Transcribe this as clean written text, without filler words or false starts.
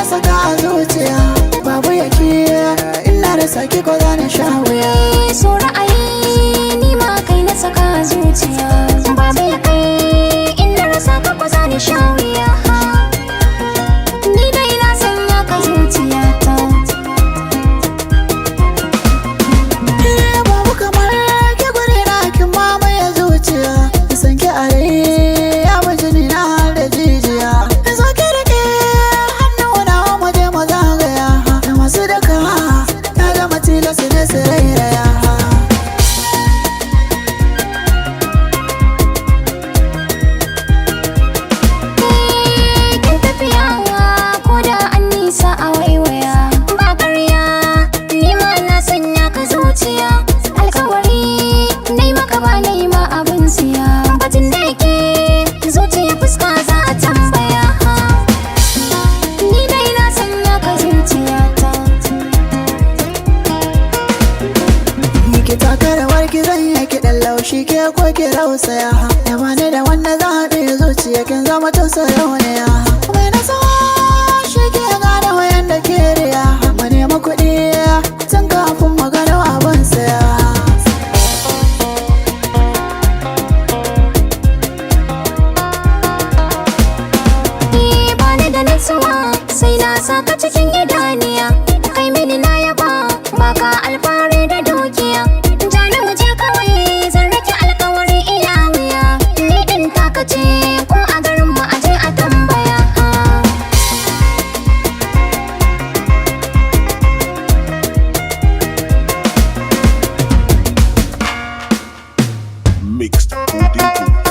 saka a zuciya, babu yake ina da saki ko zana sha wuya. So ra'ayi ni ma kai na saka a zuciya, babu ya kai ina rasa ka ko zana sha wuya. Ni dai na sanya ka zuciyata. Babu kamar ke guri na kin mamaye zuciya, san ki a rai ya baje ni na da jijiya. Zo ki rike hannu na mu je mu zagaya, da masu daka na zama tilas ne su rairaya. Kin tafiyawa ko da an nisa a waiwaya, ba ƙarya ni ma na sanya ka zuciya. Alkawari nai maka ba nai ma abin siya, batun da yake zuciya fuska za a tambaya. Ni dai na sanya ka zuciyata. Ni ki taka rawar ki zan yi ki dan laushi ke ko ki rausaya, da bani da wanda za a haɗe zuciya kin zama tausarauniya. Mai na so shi ke gane wayan da ke riya, mu nema kuɗi tun kafin mu gano abin saya. Bani da nutsuwa sai na saka cikin idaniya, kai mini na yaba baka alfahari da dukiya. Jani mu je kawai zan rike alkawari iya wuya, ni din taka ce ko a garin mu aje a tambaya. Mixed Pudding.